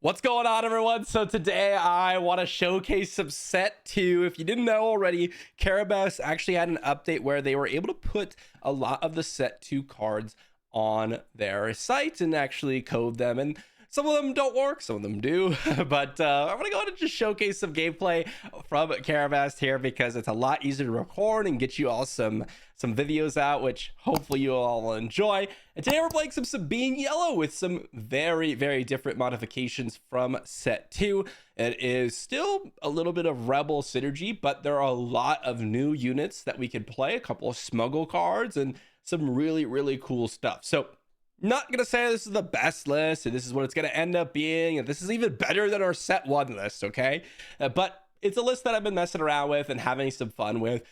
What's going on, everyone? So today I want to showcase some set 2. If you didn't know already, Carabas actually had an update where they were able to put a lot of the set 2 cards on their site and actually code them, and some of them don't work, some of them do. But I'm gonna go ahead and just showcase some gameplay from Carabas here because it's a lot easier to record and get you all some videos out, which hopefully you all will enjoy. And today we're playing some Sabine Yellow with some very, very different modifications from set 2. It is still a little bit of Rebel synergy, but there are a lot of new units that we could play, a couple of smuggle cards, and some really, really cool stuff. So not gonna say this is the best list and this is what it's gonna end up being, and this is even better than our set 1 list, okay? But it's a list that I've been messing around with and having some fun with.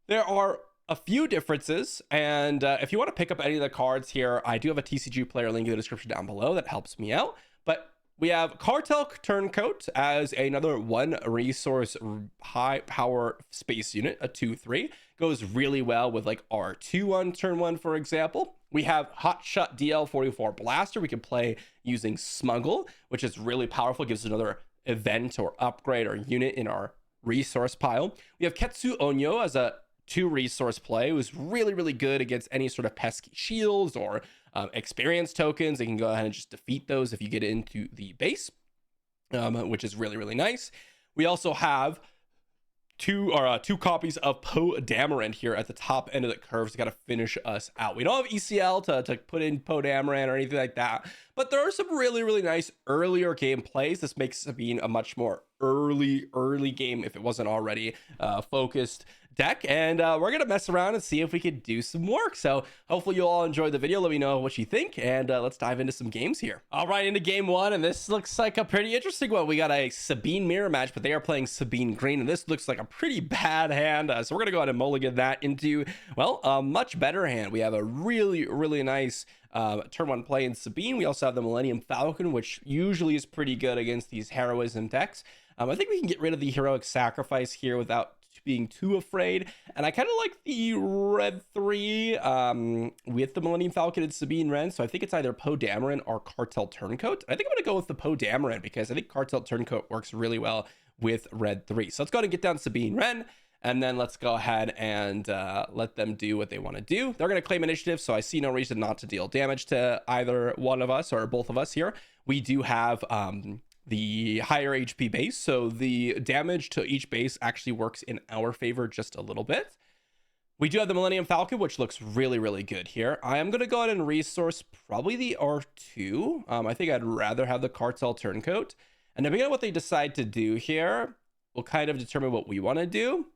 There are a few differences, and if you want to pick up any of the cards here, I do have a TCG player link in the description down below that helps me out. But we have Cartel Turncoat as another 1 resource high power space unit, a 2/3. Goes really well with like R2 on turn 1, for example. We have Hotshot DL44 Blaster we can play using Smuggle, which is really powerful, gives another event or upgrade or unit in our resource pile. We have Ketsu Onyo as a 2 resource play. It was really, really good against any sort of pesky shields or experience tokens. You can go ahead and just defeat those if you get into the base, which is really, really nice. We also have two copies of Poe Dameron here at the top end of the curve to kind of finish us out. We don't have ECL to put in Poe Dameron or anything like that, but there are some really, really nice earlier game plays. This makes Sabine a much more early game, if it wasn't already, focused deck, and we're gonna mess around and see if we could do some work. So hopefully you all enjoyed the video. Let me know what you think, and let's dive into some games here. All right, into game 1, and this looks like a pretty interesting one. We got a Sabine mirror match, but they are playing Sabine green, and this looks like a pretty bad hand, so we're gonna go ahead and mulligan that into, well, a much better hand. We have a really, really nice turn 1 play in Sabine. We also have the Millennium Falcon, which usually is pretty good against these heroism decks. I think we can get rid of the heroic sacrifice here without being too afraid, and I kind of like the red 3 with the Millennium Falcon and Sabine Wren, so I think it's either Poe Dameron or Cartel Turncoat. I think I'm gonna go with the Poe Dameron because I think Cartel Turncoat works really well with red 3. So let's go ahead and get down Sabine Wren, and then let's go ahead and let them do what they want to do. They're going to claim initiative, so I see no reason not to deal damage to either one of us or both of us here. We do have the higher HP base, so the damage to each base actually works in our favor just a little bit. We do have the Millennium Falcon, which looks really, really good here. I am going to go ahead and resource probably the R2. I think I'd rather have the Cartel Turncoat. And depending on what they decide to do here, will kind of determine what we want to do.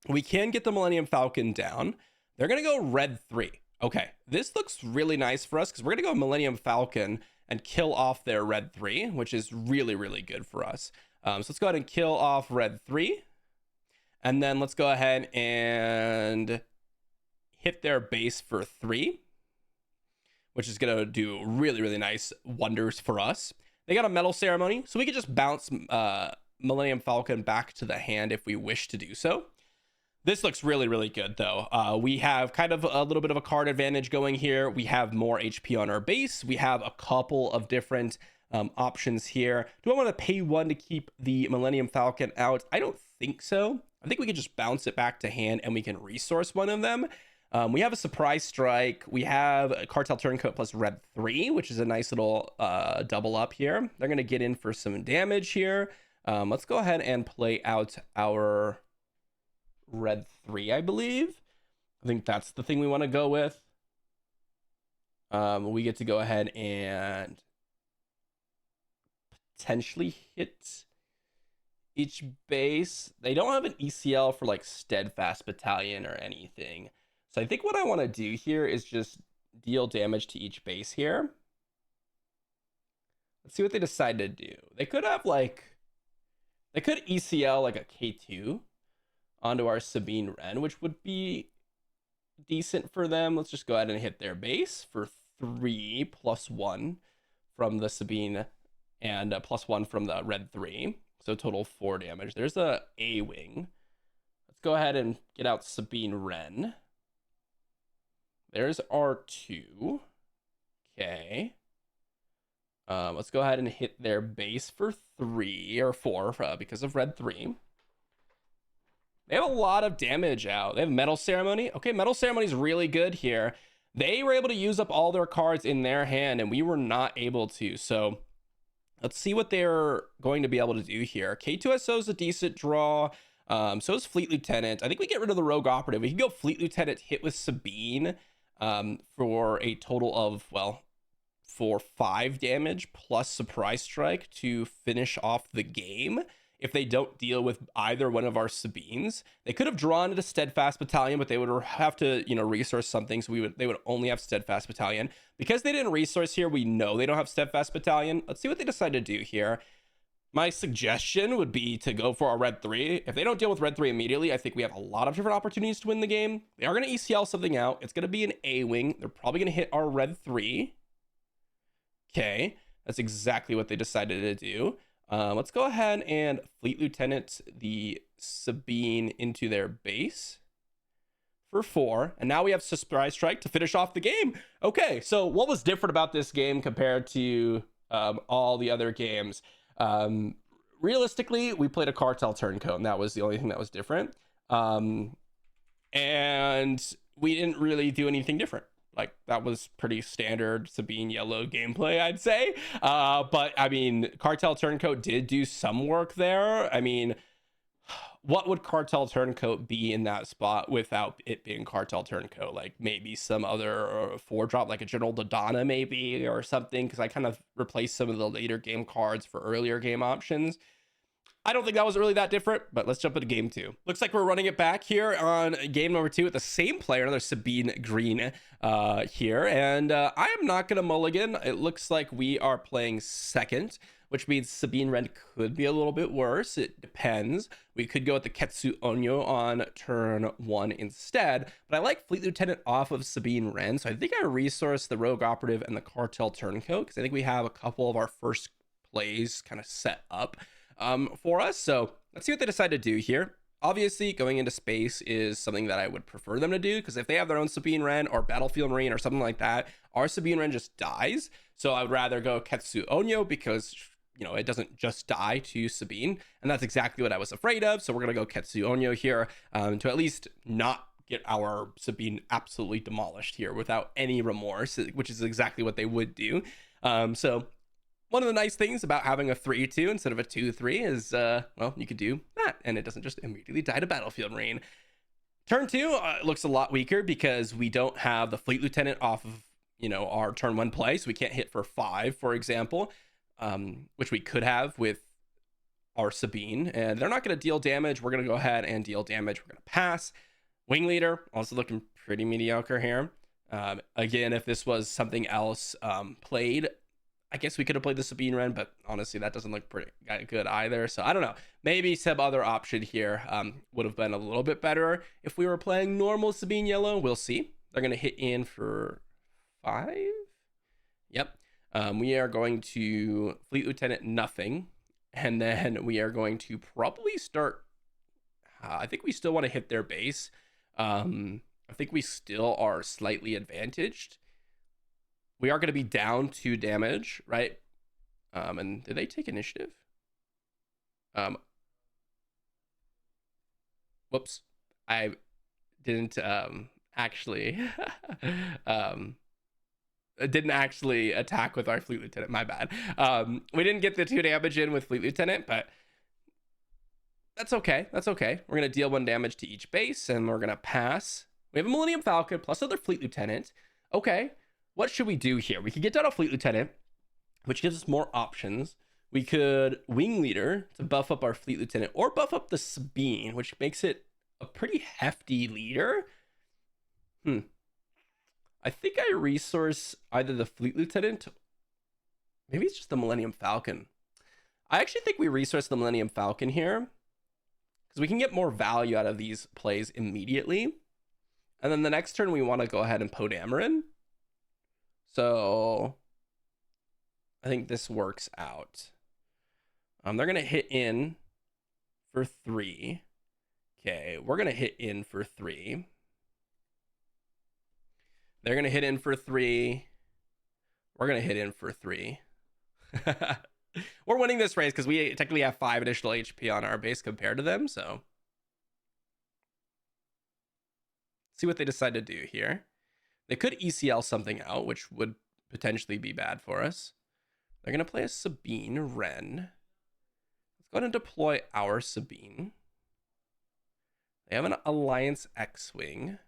We can get the Millennium Falcon down. They're going to go red 3. Okay, this looks really nice for us because we're going to go Millennium Falcon and kill off their red 3, which is really, really good for us. So let's go ahead and kill off red 3. And then let's go ahead and hit their base for 3, which is going to do really, really nice wonders for us. They got a Metal Ceremony, so we can just bounce Millennium Falcon back to the hand if we wish to do so. This looks really, really good, though. We have kind of a little bit of a card advantage going here. We have more HP on our base. We have a couple of different options here. Do I want to pay 1 to keep the Millennium Falcon out? I don't think so. I think we can just bounce it back to hand and we can resource one of them. We have a Surprise Strike. We have a Cartel Turncoat plus red 3, which is a nice little double up here. They're going to get in for some damage here. Let's go ahead and play out our red 3, I believe. I think that's the thing we want to go with. We get to go ahead and potentially hit each base. They don't have an ECL for like Steadfast Battalion or anything. So I think what I want to do here is just deal damage to each base here. Let's see what they decide to do. They could have they could ECL like a K2 onto our Sabine Wren, which would be decent for them. Let's just go ahead and hit their base for 3 plus 1 from the Sabine and plus 1 from the red 3. So total 4 damage. There's a A-wing. Let's go ahead and get out Sabine Wren. There's R2. Okay. Let's go ahead and hit their base for 3 or 4 because of red 3. They have a lot of damage out. They have Metal Ceremony. Okay, Metal Ceremony is really good here. They were able to use up all their cards in their hand, and we were not able to. So let's see what they're going to be able to do here. K2SO is a decent draw. So is Fleet Lieutenant. I think we get rid of the Rogue Operative. We can go Fleet Lieutenant hit with Sabine for a total of, well, for 5 damage plus Surprise Strike to finish off the game. If they don't deal with either one of our Sabines, they could have drawn it a Steadfast Battalion, but they would have to, resource something. So they would only have Steadfast Battalion. Because they didn't resource here, we know they don't have Steadfast Battalion. Let's see what they decide to do here. My suggestion would be to go for a red 3. If they don't deal with red 3 immediately, I think we have a lot of different opportunities to win the game. They are going to ECL something out. It's going to be an A-wing. They're probably going to hit our red 3. Okay, that's exactly what they decided to do. Let's go ahead and Fleet Lieutenant the Sabine into their base for 4. And now we have Surprise Strike to finish off the game. Okay, so what was different about this game compared to all the other games? Realistically, we played a Cartel Turncoat, and that was the only thing that was different. And we didn't really do anything different. Like, that was pretty standard Sabine yellow gameplay, I'd say. But I mean, Cartel Turncoat did do some work there. I mean, what would Cartel Turncoat be in that spot without it being Cartel Turncoat? Like maybe some other 4-drop, like a General Dodonna maybe, or something, because I kind of replaced some of the later game cards for earlier game options. I don't think that was really that different, but let's jump into game 2. Looks like we're running it back here on game number 2 with the same player, another Sabine Green here. And I am not going to mulligan. It looks like we are playing second, which means Sabine Ren could be a little bit worse. It depends. We could go with the Ketsu Onyo on turn 1 instead, but I like Fleet Lieutenant off of Sabine Ren, so I think I resource the Rogue Operative and the Cartel Turncoat, because I think we have a couple of our first plays kind of set up for us. So let's see what they decide to do here. Obviously, going into space is something that I would prefer them to do, because if they have their own Sabine Ren or Battlefield Marine or something like that, our Sabine Ren just dies. So I would rather go Ketsu Onyo, because it doesn't just die to Sabine, and that's exactly what I was afraid of. So we're gonna go Ketsu Onyo here to at least not get our Sabine absolutely demolished here without any remorse, which is exactly what they would do. So one of the nice things about having a 3-2 instead of a 2-3 is, well, you could do that, and it doesn't just immediately die to Battlefield Marine. Turn 2 looks a lot weaker because we don't have the Fleet Lieutenant off of, our turn 1 play, so we can't hit for 5, for example, which we could have with our Sabine, and they're not going to deal damage. We're going to go ahead and deal damage. We're going to pass. Wing Leader, also looking pretty mediocre here. Again, if this was something else played, I guess we could have played the Sabine Ren, but honestly, that doesn't look pretty good either. So I don't know. Maybe some other option here would have been a little bit better if we were playing normal Sabine Yellow. We'll see. They're going to hit in for 5. Yep. We are going to Fleet Lieutenant nothing. And then we are going to probably start. I think we still want to hit their base. I think we still are slightly advantaged. We are going to be down 2 damage, right? And did they take initiative? Whoops. I didn't actually didn't actually attack with our Fleet Lieutenant. My bad. We didn't get the 2 damage in with Fleet Lieutenant, but that's okay. That's okay. We're going to deal 1 damage to each base, and we're going to pass. We have a Millennium Falcon plus other Fleet Lieutenant. Okay. What should we do here? We could get down a Fleet Lieutenant, which gives us more options. We could Wing Leader to buff up our Fleet Lieutenant, or buff up the Sabine, which makes it a pretty hefty leader. I think I resource either the Fleet Lieutenant, maybe it's just the Millennium Falcon. I actually think we resource the Millennium Falcon here, because we can get more value out of these plays immediately. And then the next turn, we want to go ahead and Poe Dameron. So I think this works out. They're going to hit in for 3. Okay, we're going to hit in for 3. They're going to hit in for 3. We're going to hit in for 3. We're winning this race because we technically have 5 additional HP on our base compared to them. So see what they decide to do here. They could ECL something out, which would potentially be bad for us. They're going to play a Sabine Ren. Let's go ahead and deploy our Sabine. They have an Alliance X-Wing.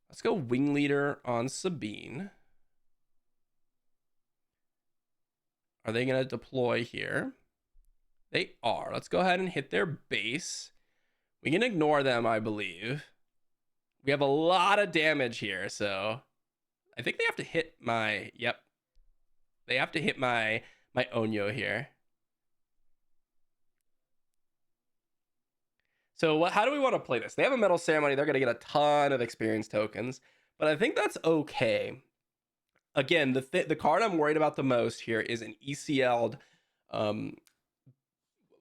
Let's go Wing Leader on Sabine. Are they going to deploy here? They are. Let's go ahead and hit their base. We can ignore them, I believe. We have a lot of damage here, so I think they have to hit my, yep. They have to hit my Onyo here. So how do we want to play this? They have a Metal Ceremony. They're going to get a ton of experience tokens, but I think that's okay. Again, the card I'm worried about the most here is an ECL'd,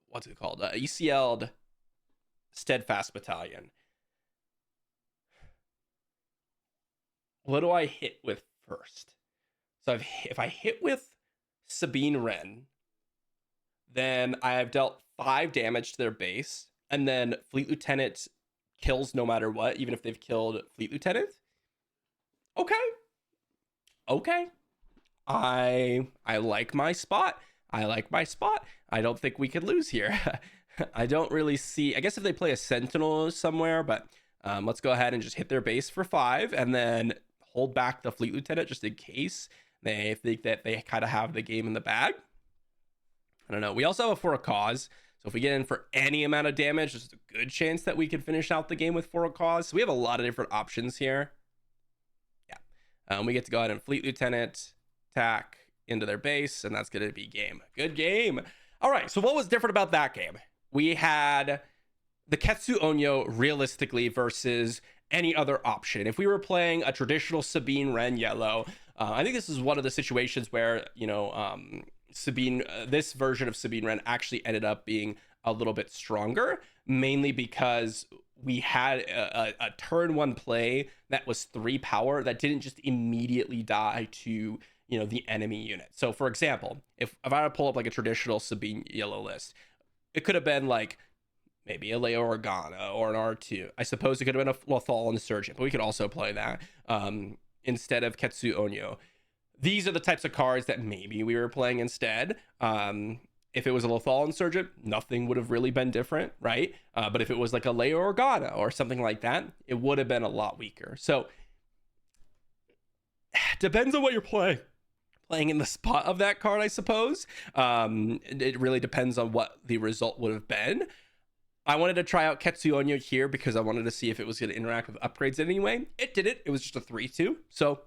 what's it called? ECL'd Steadfast Battalion. What do I hit with first? So if I hit with Sabine Wren, then I have dealt 5 damage to their base, and then Fleet Lieutenant kills no matter what, even if they've killed Fleet Lieutenant. Okay. I like my spot. I don't think we could lose here. I don't really see. I guess if they play a Sentinel somewhere, but let's go ahead and just hit their base for 5, and then hold back the Fleet Lieutenant just in case they think that they kind of have the game in the bag. I don't know. We also have a For a Cause. So if we get in for any amount of damage, there's a good chance that we can finish out the game with For a Cause. So we have a lot of different options here. Yeah. We get to go ahead and Fleet Lieutenant attack into their base, and that's going to be game. Good game. All right. So what was different about that game? We had the Ketsu Onyo realistically versus any other option. If we were playing a traditional Sabine Ren yellow, I think this is one of the situations where, you know, Sabine, this version of Sabine Ren actually ended up being a little bit stronger, mainly because we had a turn 1 play that was 3 power that didn't just immediately die to, you know, the enemy unit. So for example, if I were to pull up like a traditional Sabine yellow list, it could have been like maybe a Leo Organa or an R2. I suppose it could have been a Lothal Insurgent, but we could also play that instead of Ketsu Onyo. These are the types of cards that maybe we were playing instead. If it was a Lothal Insurgent, nothing would have really been different, right? But if it was like a Leo Organa or something like that, it would have been a lot weaker. So depends on what you're playing in the spot of that card, I suppose. It really depends on what the result would have been. I wanted to try out Ketsu Onyo here because I wanted to see if it was going to interact with upgrades anyway. It didn't. It was just a 3-2. So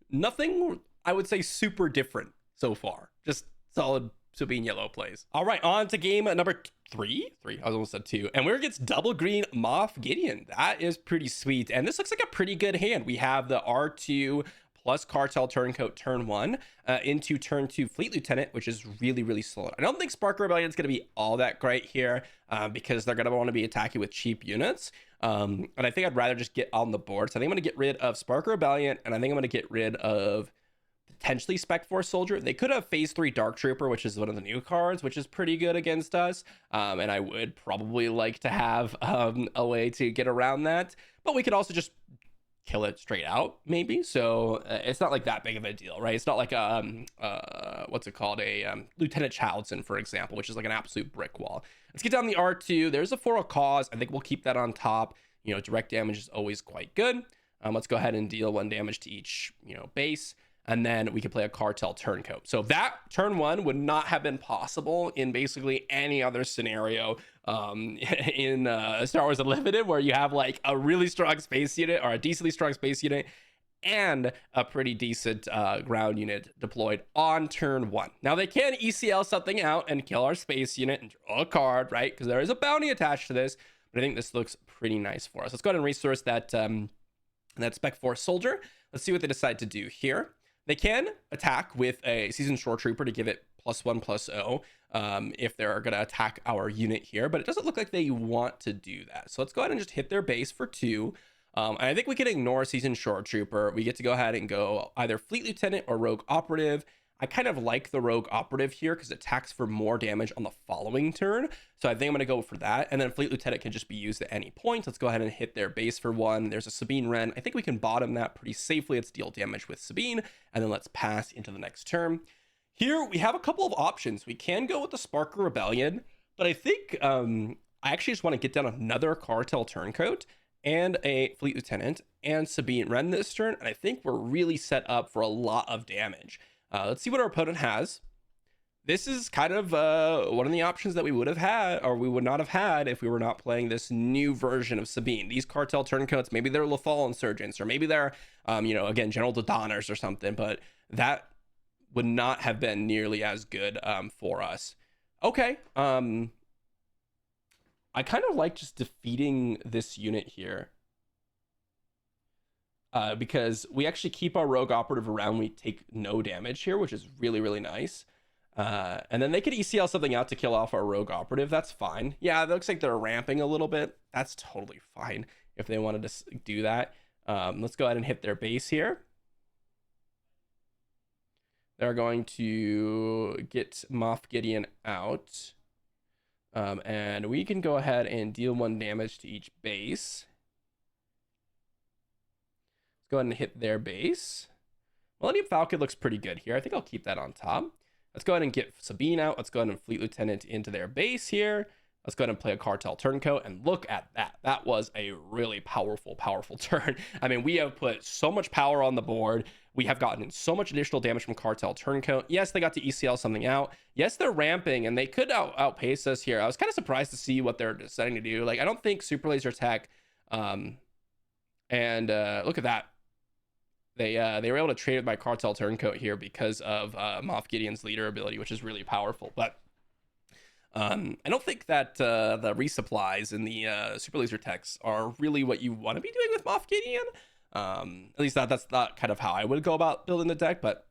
nothing, I would say, super different so far. Just solid Sabine yellow plays. All right, on to game number 3. I almost said 2. And we're against double green Moff Gideon. That is pretty sweet. And this looks like a pretty good hand. We have the R2 plus Cartel Turncoat turn 1 into turn 2 Fleet Lieutenant, which is really, really solid. I don't think Spark Rebellion is going to be all that great here because they're going to want to be attacking with cheap units. And I think I'd rather just get on the board. So I think I'm going to get rid of Spark Rebellion, and I think I'm going to get rid of potentially Spec Force Soldier. They could have Phase 3 Dark Trooper, which is one of the new cards, which is pretty good against us. And I would probably like to have a way to get around that. But we could also just kill it straight out, maybe. So it's not like that big of a deal, right? It's not like what's it called, a Lieutenant Childson, for example, which is like an absolute brick wall. Let's get down the R2. There's a For a Cause. I think we'll keep that on top. You know, direct damage is always quite good. Let's go ahead and deal 1 damage to each, you know, base, and then we can play a Cartel Turncoat. So that turn 1 would not have been possible in basically any other scenario in Star Wars Unlimited, where you have like a really strong space unit or a decently strong space unit and a pretty decent ground unit deployed on turn 1. Now they can ECL something out and kill our space unit and draw a card, right? Because there is a bounty attached to this, but I think this looks pretty nice for us. Let's go ahead and resource that Spec Force Soldier. Let's see what they decide to do here. They can attack with a Seasoned Shore Trooper to give it +1/+0 if they're going to attack our unit here, but it doesn't look like they want to do that. So let's go ahead and just hit their base for 2. And I think we can ignore Seasoned Shore Trooper. We get to go ahead and go either Fleet Lieutenant or Rogue Operative. I kind of like the Rogue Operative here because it attacks for more damage on the following turn. So I think I'm going to go for that. And then Fleet Lieutenant can just be used at any point. Let's go ahead and hit their base for 1. There's a Sabine Wren. I think we can bottom that pretty safely. Let's deal damage with Sabine. And then let's pass into the next turn. Here we have a couple of options. We can go with the Sparker Rebellion, but I think I actually just want to get down another Cartel Turncoat and a Fleet Lieutenant and Sabine Wren this turn. And I think we're really set up for a lot of damage. Let's see what our opponent has. This is kind of one of the options that we would have had, or we would not have had if we were not playing this new version of Sabine. These Cartel Turncoats, maybe they're Lethal Insurgents, or maybe they're, again, General Dodonners or something, but that would not have been nearly as good for us. Okay. I kind of like just defeating this unit here. Because we actually keep our Rogue Operative around. We take no damage here, which is really, really nice. And then they could ECL something out to kill off our Rogue Operative. That's fine. Yeah, it looks like they're ramping a little bit. That's totally fine if they wanted to do that. Let's go ahead and hit their base here. They're going to get Moff Gideon out. And we can go ahead and deal 1 damage to each base. Go ahead and hit their base. Millennium Falcon looks pretty good here. I think I'll keep that on top. Let's go ahead and get Sabine out. Let's go ahead and Fleet Lieutenant into their base here. Let's go ahead and play a Cartel Turncoat, and look at that. That was a really powerful turn. I mean, we have put so much power on the board. We have gotten so much additional damage from Cartel Turncoat. Yes, they got to ECL something out. Yes, they're ramping, and they could outpace us here. I was kind of surprised to see what they're deciding to do. Like, I don't think Super Laser Tech, look at that. They were able to trade it by Cartel Turncoat here because of Moff Gideon's leader ability, which is really powerful. But I don't think that the resupplies in the Super Laser Techs are really what you want to be doing with Moff Gideon. At least that's not kind of how I would go about building the deck, but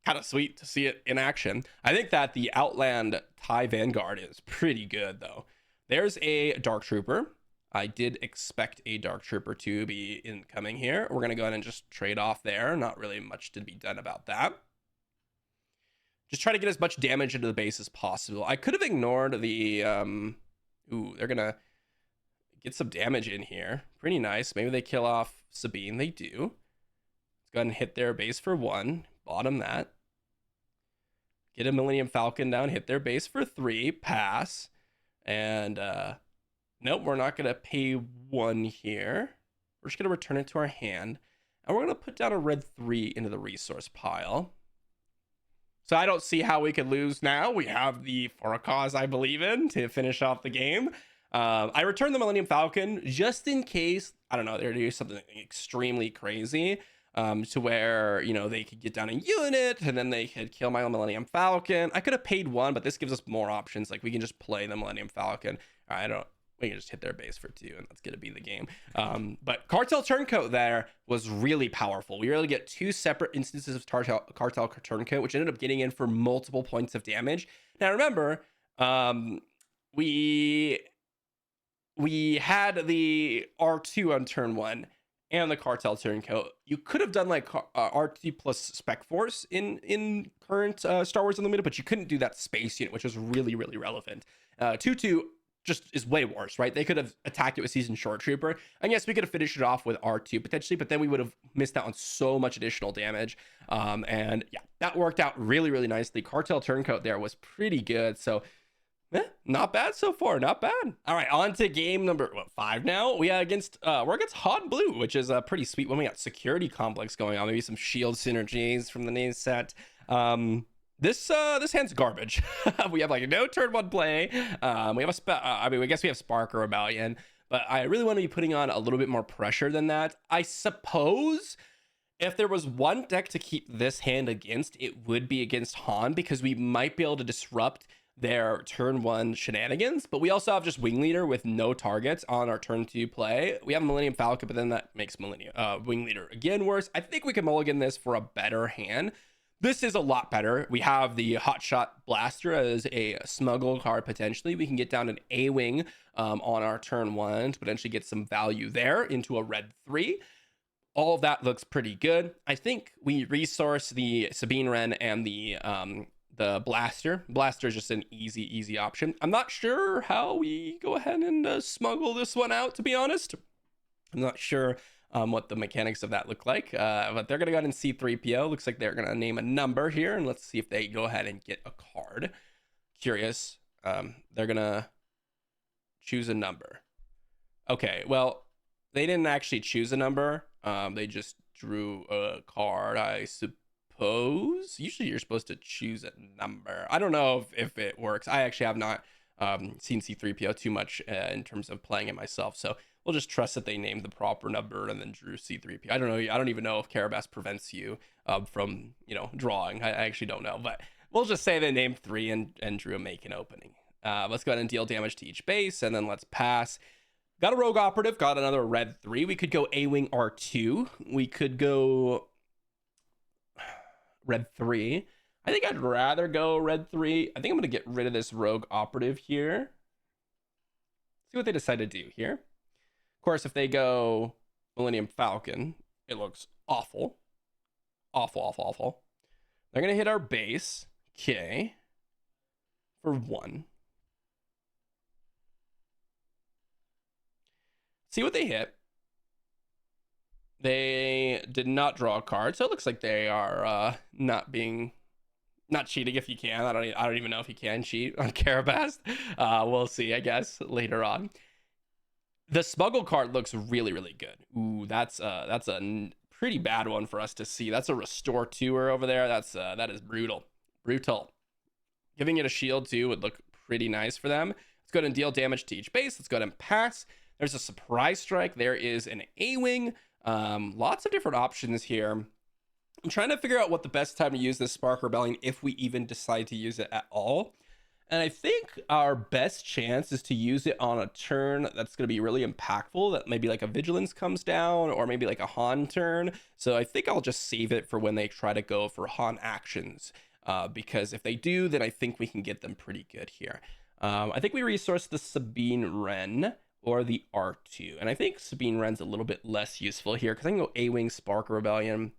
kind of sweet to see it in action. I think that the Outland TIE Vanguard is pretty good, though. There's a Dark Trooper. I did expect a Dark Trooper to be incoming here. We're going to go ahead and just trade off there. Not really much to be done about that. Just try to get as much damage into the base as possible. I could have ignored the... they're going to get some damage in here. Pretty nice. Maybe they kill off Sabine. They do. Let's go ahead and hit their base for 1. Bottom that. Get a Millennium Falcon down. Hit their base for 3. Pass. And... nope, we're not going to pay 1 here. We're just going to return it to our hand. And we're going to put down a red 3 into the resource pile. So I don't see how we could lose now. We have the For a Cause I believe in to finish off the game. I returned the Millennium Falcon just in case, I don't know, they're doing something extremely crazy. To where, they could get down a unit and then they could kill my Millennium Falcon. I could have paid 1, but this gives us more options. Like, we can just play the Millennium Falcon. We can just hit their base for 2, and that's going to be the game. But Cartel Turncoat there was really powerful. We were able to get 2 separate instances of Cartel Turncoat, which ended up getting in for multiple points of damage. Now, remember, we had the R2 on turn 1 and the Cartel Turncoat. You could have done like R2 plus Spec Force in current Star Wars Unlimited, but you couldn't do that space unit, which was really, really relevant. 2-2 just is way worse, right? They could have attacked it with Seasoned Short Trooper. And yes, we could have finished it off with R2 potentially, but then we would have missed out on so much additional damage. And yeah, that worked out really, really nicely. Cartel Turncoat there was pretty good. So not bad so far, not bad. All right, on to game number 5 now. we're against Han Blue, which is a pretty sweet one. We got Security Complex going on, maybe some shield synergies from the name set. This hand's garbage. We have like no turn 1 play. We have I guess we have Spark or Rebellion, but I really want to be putting on a little bit more pressure than that. I suppose if there was one deck to keep this hand against, it would be against Han, because we might be able to disrupt their turn 1 shenanigans, but we also have just Wing Leader with no targets on our turn 2 play. We have Millennium Falcon, but then that makes Wing Leader again worse. I think we can mulligan this for a better hand. This is a lot better. We have the Hotshot Blaster as a smuggle card potentially. We can get down an A-Wing on our turn 1 to potentially get some value there into a red 3. all of that looks pretty good. I think we resource the Sabine Wren and the Blaster. Blaster is just an easy option. I'm not sure how we go ahead and smuggle this one out, to be honest. I'm not sure what the mechanics of that look like, but they're gonna go ahead and C3PO. Looks like they're gonna name a number here, and let's see if they go ahead and get a card. Curious. They're gonna choose a number. Okay, well, they didn't actually choose a number. They just drew a card, I suppose. Usually you're supposed to choose a number. I don't know if it works. I actually have not seen C3PO too much in terms of playing it myself. So we'll just trust that they named the proper number and then drew C3PO. I don't know. I don't even know if Carabas prevents you from, drawing. I actually don't know. But we'll just say they named 3 and drew a make an opening. Let's go ahead and deal damage to each base, and then let's pass. Got a Rogue Operative, got another Red 3. We could go A-Wing R2. We could go Red 3. I think I'd rather go Red 3. I think I'm going to get rid of this Rogue Operative here. See what they decide to do here. Of course, if they go Millennium Falcon, it looks awful. Awful. They're going to hit our base. Okay. For 1. See what they hit. They did not draw a card, so it looks like they are not cheating if you can. I don't even know if you can cheat on Carabas. We'll see, I guess, later on. The smuggle card looks really good. Ooh, that's a pretty bad one for us to see. That's a restore tour over there. That is brutal. Giving it a shield too would look pretty nice for them. Let's go ahead and deal damage to each base. Let's go ahead and pass. There's a surprise strike. There is an A-Wing. Lots of different options here. I'm trying to figure out what the best time to use this Spark Rebellion, if we even decide to use it at all. And I think our best chance is to use it on a turn that's going to be really impactful, that maybe like a Vigilance comes down, or maybe like a Han turn. So I think I'll just save it for when they try to go for Han actions. Because if they do, then I think we can get them pretty good here. I think we resource the Sabine Wren or the R2. And I think Sabine Wren's a little bit less useful here, because I can go A-Wing Spark Rebellion.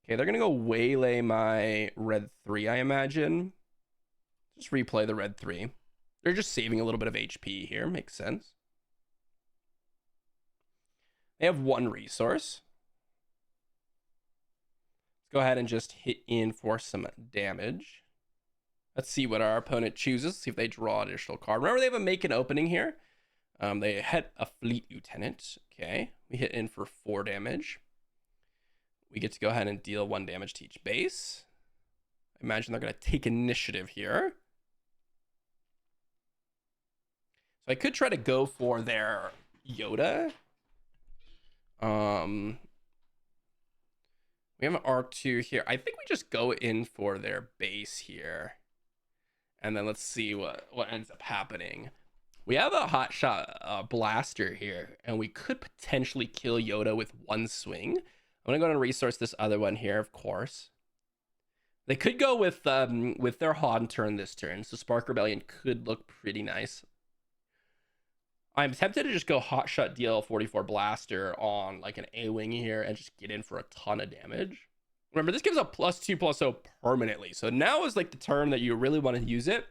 Okay, they're going to go waylay my Red 3, I imagine. Just replay the Red 3. They're just saving a little bit of HP here. Makes sense. They have 1 resource. Let's go ahead and just hit in for some damage. Let's see what our opponent chooses. See if they draw an additional card. Remember, they have a make an opening here. They had a Fleet Lieutenant. Okay, we hit in for 4 damage. We get to go ahead and deal 1 damage to each base. I imagine they're going to take initiative here. So I could try to go for their Yoda. We have an R2 here. I think we just go in for their base here. And then let's see what ends up happening. We have a hotshot blaster here, and we could potentially kill Yoda with 1 swing. I'm gonna go and resource this other one here, of course. They could go with their Han turn this turn, so Spark Rebellion could look pretty nice. I'm tempted to just go hotshot deal 44 blaster on like an A-Wing here and just get in for a ton of damage. Remember, this gives a +2/+0 permanently, so now is like the turn that you really want to use it.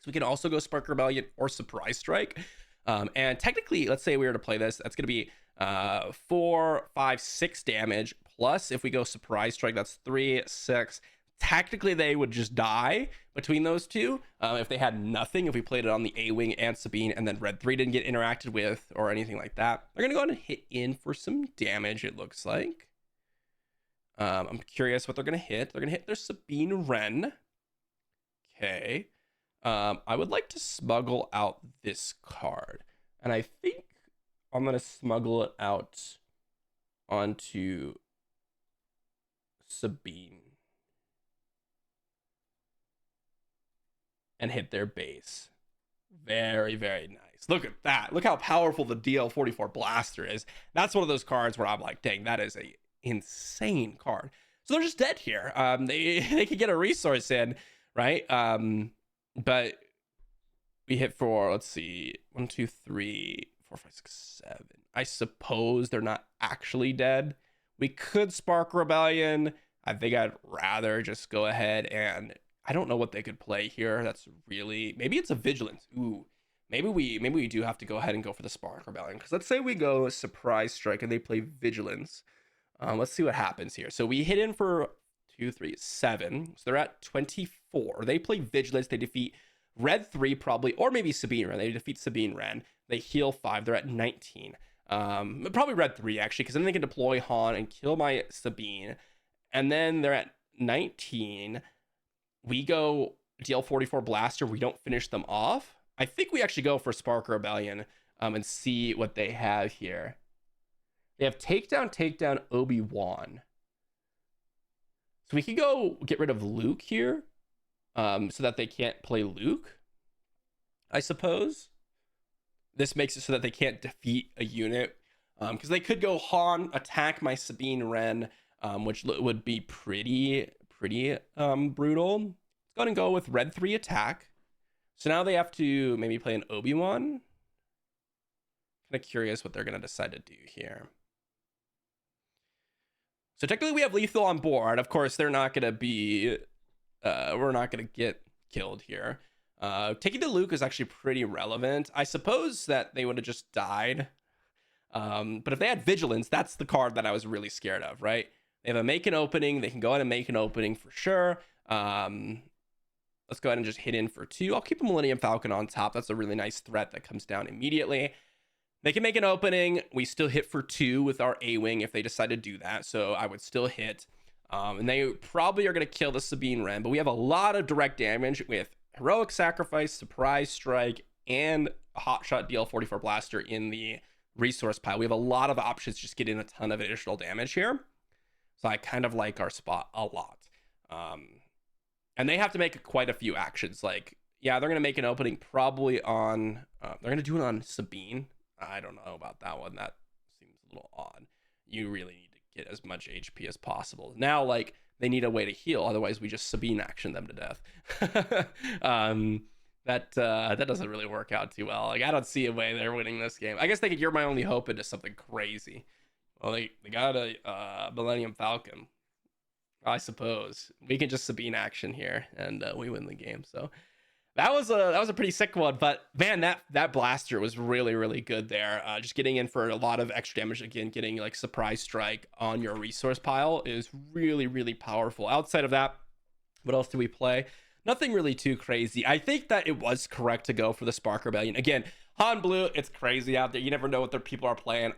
So we can also go Spark Rebellion or Surprise Strike. And technically, let's say we were to play this, that's going to be 4, 5, 6 damage. Plus, if we go Surprise Strike, that's 3, 6. Technically, they would just die between those two if they had nothing. If we played it on the A-Wing and Sabine, and then Red 3 didn't get interacted with or anything like that. They're going to go ahead and hit in for some damage, it looks like. I'm curious what they're going to hit. They're going to hit their Sabine Wren. Okay. I would like to smuggle out this card, and I think I'm going to smuggle it out onto Sabine and hit their base. Very nice. Look at that. Look how powerful the DL44 blaster is. That's one of those cards where I'm like, dang, that is a insane card. So they're just dead here. They could get a resource in, right? But we hit for, let's see, 1, 2, 3, 4, 5, 6, 7. I suppose they're not actually dead. We could spark Rebellion. I think I'd rather just go ahead and I don't know what they could play here. That's really, maybe it's a Vigilance. Ooh, maybe we do have to go ahead and go for the Spark Rebellion, because let's say we go Surprise Strike and they play Vigilance. Let's see what happens here. So we hit in for 2, 3, 7. So they're at 24. They play Vigilance. They defeat Red 3 probably, or maybe Sabine Ren. They defeat Sabine Ren. They heal 5. They're at 19. Probably Red 3 actually, because then they can deploy Han and kill my Sabine. And then they're at 19. We go DL44 Blaster. We don't finish them off. I think we actually go for Spark Rebellion and see what they have here. They have Takedown, Obi-Wan. So we could go get rid of Luke here so that they can't play Luke, I suppose. This makes it so that they can't defeat a unit. Because they could go Han, attack my Sabine Ren, which would be pretty brutal. Let's go ahead and go with Red 3 attack. So now they have to maybe play an Obi-Wan. Kind of curious what they're going to decide to do here. So technically we have lethal on board. Of course, they're not going to be, we're not going to get killed here. Taking the Luke is actually pretty relevant. I suppose that they would have just died. But if they had Vigilance, that's the card that I was really scared of, right? They have a make an opening. They can go ahead and make an opening for sure. Let's go ahead and just hit in for 2. I'll keep a Millennium Falcon on top. That's a really nice threat that comes down immediately. They can make an opening. We still hit for 2 with our A-Wing if they decide to do that. So I would still hit. And they probably are going to kill the Sabine Wren. But we have a lot of direct damage with Heroic Sacrifice, Surprise Strike, and a Hotshot DL44 Blaster in the resource pile. We have a lot of options just getting a ton of additional damage here. So I kind of like our spot a lot. And they have to make quite a few actions. Like, yeah, they're going to make an opening probably on... they're going to do it on Sabine. I don't know about that one. That seems a little odd. You really need to get as much HP as possible. Now, like, they need a way to heal. Otherwise, we just Sabine action them to death. That doesn't really work out too well. Like, I don't see a way they're winning this game. I guess they could You're My Only Hope into something crazy. Well, they got a Millennium Falcon. I suppose we can just Sabine action here and we win the game. So that was a pretty sick one. But man, that blaster was really good there. Just getting in for a lot of extra damage. Again, getting like Surprise Strike on your resource pile is really powerful. Outside of that, what else do we play? Nothing really too crazy. I think that it was correct to go for the Spark Rebellion. Again, Han Blue, it's crazy out there. You never know what their people are playing.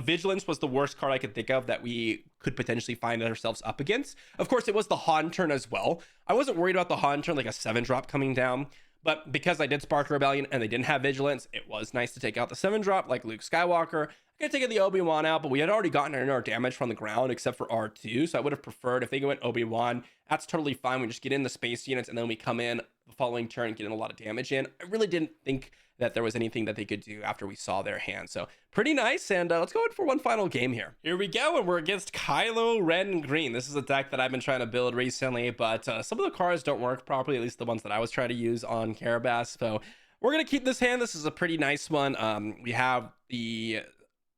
Vigilance was the worst card I could think of that we could potentially find ourselves up against. Of course, it was the Han turn as well. I wasn't worried about the Han turn, like a 7-drop coming down. But because I did Spark Rebellion and they didn't have Vigilance, it was nice to take out the 7-drop like Luke Skywalker. I could have taken the Obi-Wan out, but we had already gotten our damage from the ground except for R2. So I would have preferred if they went Obi-Wan. That's totally fine. We just get in the space units and then we come in the following turn and get in a lot of damage in. I really didn't think that there was anything that they could do after we saw their hand. So pretty nice. And let's go in for one final game here. Here we go. And we're against Kylo Ren Green. This is a deck that I've been trying to build recently, but some of the cards don't work properly, at least the ones that I was trying to use on Carabas. So we're going to keep this hand. This is a pretty nice one. We have the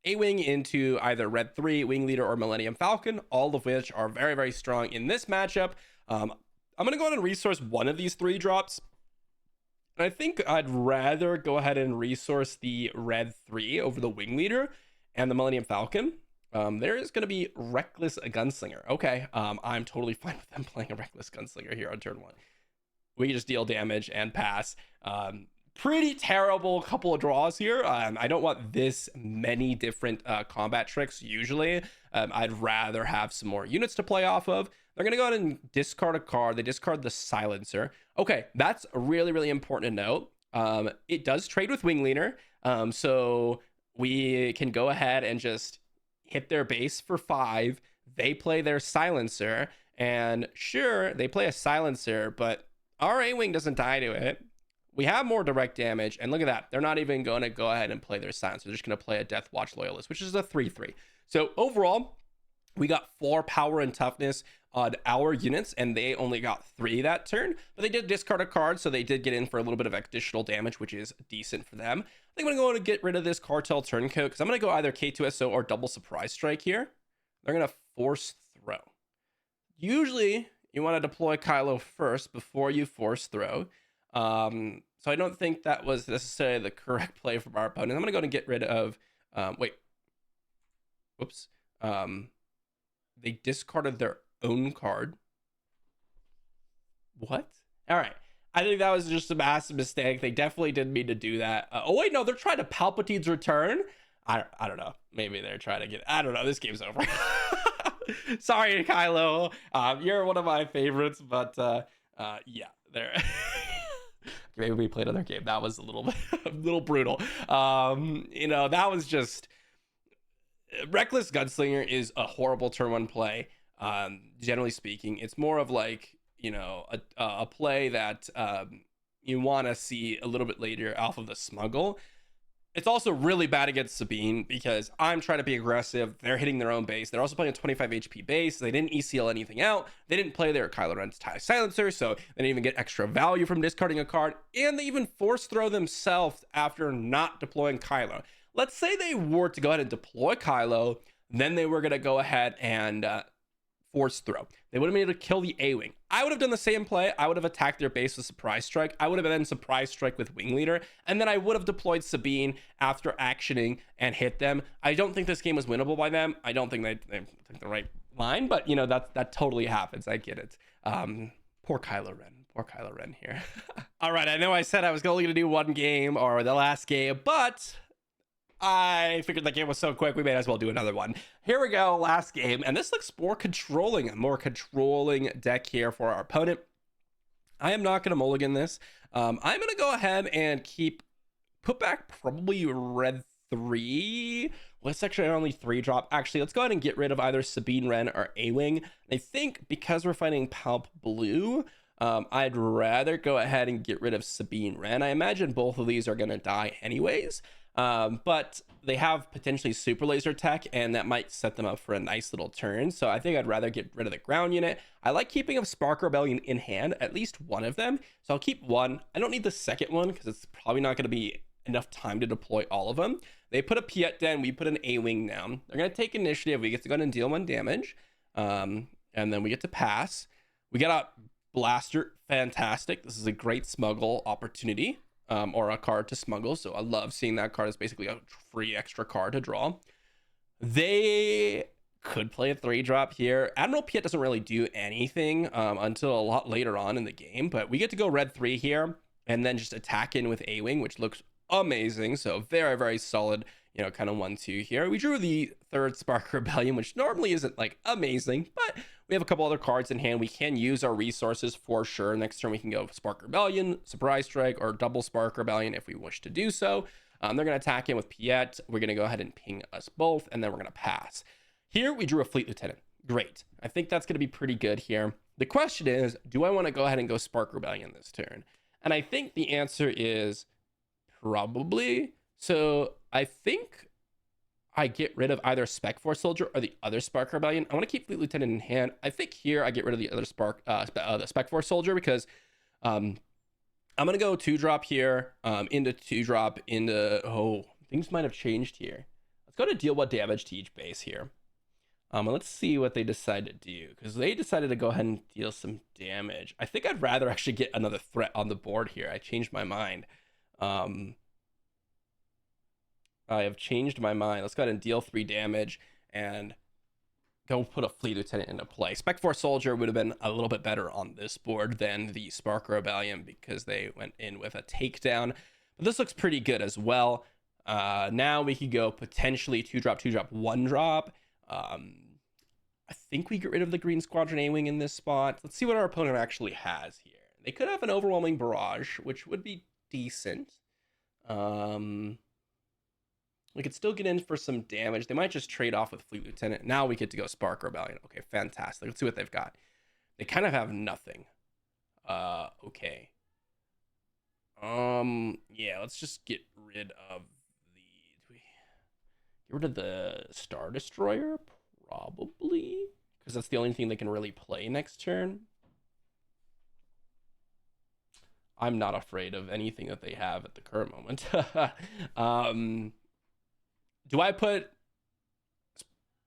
A-Wing into either Red 3, Wing Leader, or Millennium Falcon, all of which are very strong in this matchup. I'm going to go ahead and resource one of these 3 drops. And I think I'd rather go ahead and resource the Red 3 over the Wing Leader and the Millennium Falcon. There is going to be Reckless Gunslinger. Okay, I'm totally fine with them playing a Reckless Gunslinger here on turn 1. We just deal damage and pass. Pretty terrible couple of draws here. I don't want this many different combat tricks usually. I'd rather have some more units to play off of. They're going to go ahead and discard a card. They discard the Silencer. Okay, that's really important to note. It does trade with Wing Leader. So we can go ahead and just hit their base for 5. They play their Silencer. And sure, they play a Silencer, but our A-Wing doesn't die to it. We have more direct damage, and look at that. They're not even going to go ahead and play their Silencer. They're just going to play a Death Watch Loyalist, which is a 3/3. So overall, we got 4 power and toughness on our units, and they only got 3 that turn, but they did discard a card, so they did get in for a little bit of additional damage, which is decent for them. I think I'm gonna go and get rid of this Cartel Turncoat because I'm gonna go either K2SO or double Surprise Strike here. They're gonna force throw. Usually you want to deploy Kylo first before you force throw. So I don't think that was necessarily the correct play from our opponent. I'm gonna go and get rid of wait. Whoops. They discarded their own card. What? All right. I think that was just a massive mistake. They definitely didn't mean to do that. Oh wait, no, they're trying to Palpatine's return. I don't know. Maybe they're trying to get. I don't know. This game's over. Sorry, Kylo. You're one of my favorites, but yeah, there. Maybe we play another game. That was a little brutal. You know, that was just Reckless Gunslinger is a horrible turn 1 play. Generally speaking, it's more of like, you know, a play that you want to see a little bit later off of the smuggle. It's also really bad against Sabine because I'm trying to be aggressive. They're hitting their own base. They're also playing a 25 HP base. They didn't ECL anything out. They didn't play their Kylo Ren's TIE Silencer, so they didn't even get extra value from discarding a card. And they even force throw themselves after not deploying Kylo. Let's say they were to go ahead and deploy Kylo, then they were going to go ahead and force throw. They would have been able to kill the A-Wing. I would have done the same play. I would have attacked their base with Surprise Strike. I would have then Surprise Strike with Wing Leader, and then I would have deployed Sabine after actioning and hit them. I don't think this game was winnable by them. I don't think they took the right line, but you know, that totally happens. I get it. Poor Kylo Ren. Poor Kylo Ren here. All right, I know I said I was only going to do one game or the last game, but I figured the game was so quick, we may as well do another one. Here we go, last game, and this looks more controlling, a more controlling deck here for our opponent. I am not going to mulligan this. I'm going to go ahead and put back probably red 3. Well, it's actually only 3 drop. Actually, let's go ahead and get rid of either Sabine Wren or A-Wing. I think because we're fighting Palp Blue, I'd rather go ahead and get rid of Sabine Wren. I imagine both of these are going to die anyways. But they have potentially super laser tech, and that might set them up for a nice little turn. So I think I'd rather get rid of the ground unit. I like keeping a Spark Rebellion in hand, at least one of them. So I'll keep one. I don't need the second one because it's probably not going to be enough time to deploy all of them. They put a Piet Den, we put an A-Wing down. They're going to take initiative. We get to go ahead and deal 1 damage. And then we get to pass. We get a Blaster. Fantastic. This is a great smuggle opportunity. Or a card to smuggle, so I love seeing that card as basically a free extra card to draw. They could play a 3-drop here. Admiral Piet doesn't really do anything until a lot later on in the game, but we get to go red 3 here and then just attack in with A-Wing, which looks amazing. So very, very solid, you know, kind of 1-2 here. We drew the 3rd Spark Rebellion, which normally isn't like amazing, but we have a couple other cards in hand. We can use our resources for sure. Next turn we can go Spark Rebellion, Surprise Strike, or double Spark Rebellion if we wish to do so. They're going to attack in with Piet. We're going to go ahead and ping us both, and then we're going to pass. Here we drew a Fleet Lieutenant. Great. I think that's going to be pretty good here. The question is, do I want to go ahead and go Spark Rebellion this turn? And I think the answer is probably. So I think I get rid of either Spec Force Soldier or the other Spark Rebellion. I want to keep Fleet Lieutenant in hand. I think here I get rid of the other the Spec Force Soldier because I'm going to go 2-drop here into 2-drop into, oh, things might have changed here. Let's go to deal 1 damage to each base here. And let's see what they decide to do because they decided to go ahead and deal some damage. I think I'd rather actually get another threat on the board here. I changed my mind. I have changed my mind. Let's go ahead and deal 3 damage and go put a Fleet Lieutenant into play. Spec Force Soldier would have been a little bit better on this board than the Spark Rebellion because they went in with a takedown. But this looks pretty good as well. Now we could go potentially 2-drop, 2-drop, 1-drop. I think we get rid of the Green Squadron A-Wing in this spot. Let's see what our opponent actually has here. They could have an Overwhelming Barrage, which would be decent. We could still get in for some damage. They might just trade off with Fleet Lieutenant. Now we get to go Spark Rebellion. Okay, fantastic. Let's see what they've got. They kind of have nothing. Okay. Yeah, let's just get rid of get rid of the Star Destroyer? Probably. because that's the only thing they can really play next turn. I'm not afraid of anything that they have at the current moment. Do I put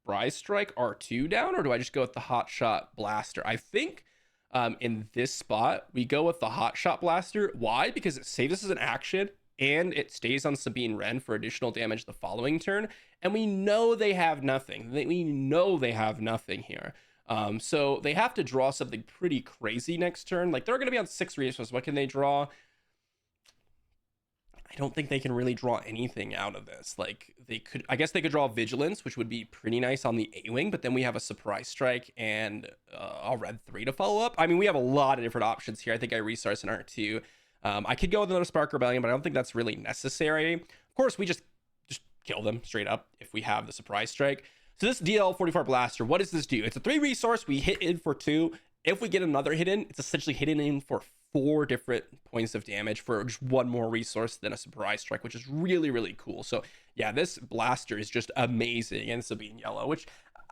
Surprise Strike R2 down, or do I just go with the Hot Shot Blaster? I think in this spot, we go with the Hot Shot Blaster. Why? Because it saves us as an action, and it stays on Sabine Wren for additional damage the following turn. And we know they have nothing. We know they have nothing here. So they have to draw something pretty crazy next turn. Like, they're going to be on 6 resources. What can they draw? I don't think they can really draw anything out of this. Like, I guess they could draw Vigilance, which would be pretty nice on the A-Wing, but then we have a Surprise Strike and a Red 3 to follow up. I mean, we have a lot of different options here. I think I resource an R2. I could go with another Spark Rebellion, but I don't think that's really necessary. Of course, we just kill them straight up if we have the Surprise Strike. So this DL44 Blaster, what does this do? It's a 3 resource. We hit in for 2. If we get another hit in, it's essentially hitting in for 4 different points of damage for just 1 more resource than a Surprise Strike, which is really, really cool. So yeah, this Blaster is just amazing in Sabine Yellow, which,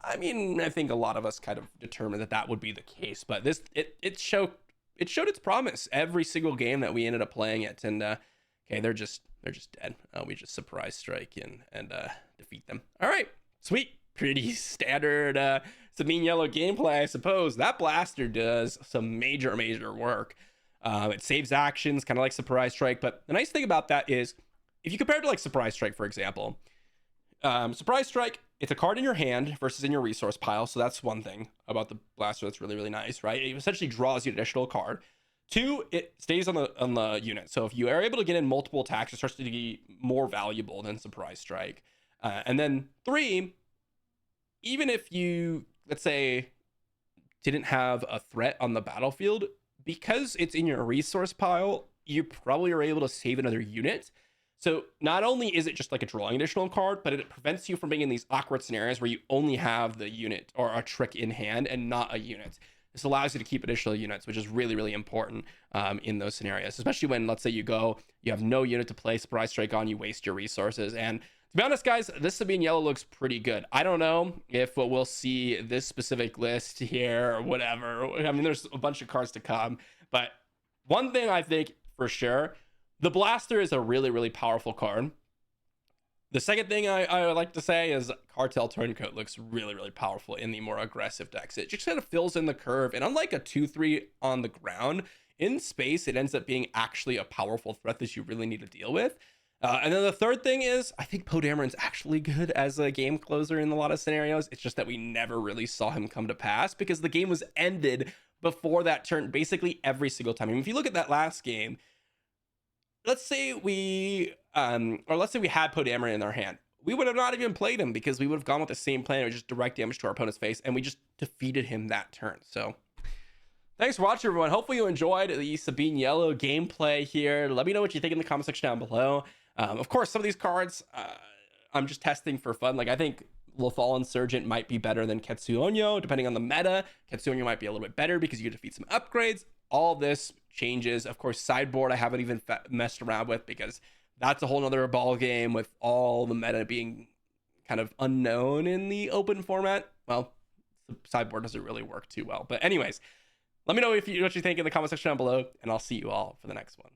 I mean, I think a lot of us kind of determined that that would be the case, but this, it showed its promise every single game that we ended up playing it. And okay, they're just dead. We just Surprise Strike and defeat them. All right, sweet. Pretty standard Sabine Yellow gameplay, I suppose. That Blaster does some major work. It saves actions, kind of like Surprise Strike. But the nice thing about that is, if you compare it to like Surprise Strike, for example, Surprise Strike, it's a card in your hand versus in your resource pile. So that's one thing about the Blaster that's really, really nice, right? It essentially draws you an additional card. 2, it stays on the unit. So if you are able to get in multiple attacks, it starts to be more valuable than Surprise Strike. And then 3, even if you, let's say, didn't have a threat on the battlefield, because it's in your resource pile, you probably are able to save another unit. So not only is it just like a drawing additional card, but it prevents you from being in these awkward scenarios where you only have the unit or a trick in hand and not a unit. This allows you to keep additional units, which is really, really important in those scenarios, especially when, let's say, you have no unit to play Surprise Strike on, you waste your resources. And to be honest, guys, this Sabine Yellow looks pretty good. I don't know if we'll see this specific list here or whatever. I mean, there's a bunch of cards to come, but one thing I think for sure, the Blaster is a really, really powerful card. The second thing I would like to say is Cartel Turncoat looks really, really powerful in the more aggressive decks. It just kind of fills in the curve, and unlike a 2-3 on the ground, in space, it ends up being actually a powerful threat that you really need to deal with. And then the third thing is, I think Poe Dameron's actually good as a game closer in a lot of scenarios. It's just that we never really saw him come to pass because the game was ended before that turn basically every single time. I mean, if you look at that last game, let's say we had Poe Dameron in our hand. We would have not even played him because we would have gone with the same plan. It was just direct damage to our opponent's face, and we just defeated him that turn. So thanks for watching, everyone. Hopefully you enjoyed the Sabine Yellow gameplay here. Let me know what you think in the comment section down below. Of course, some of these cards I'm just testing for fun. Like, I think Lothal Insurgent might be better than Ketsuonyo, depending on the meta. Ketsuonyo might be a little bit better because you defeat some upgrades. All this changes. Of course, sideboard I haven't even messed around with because that's a whole nother ball game with all the meta being kind of unknown in the open format. Well, the sideboard doesn't really work too well. But anyways, let me know what you think in the comment section down below, and I'll see you all for the next one.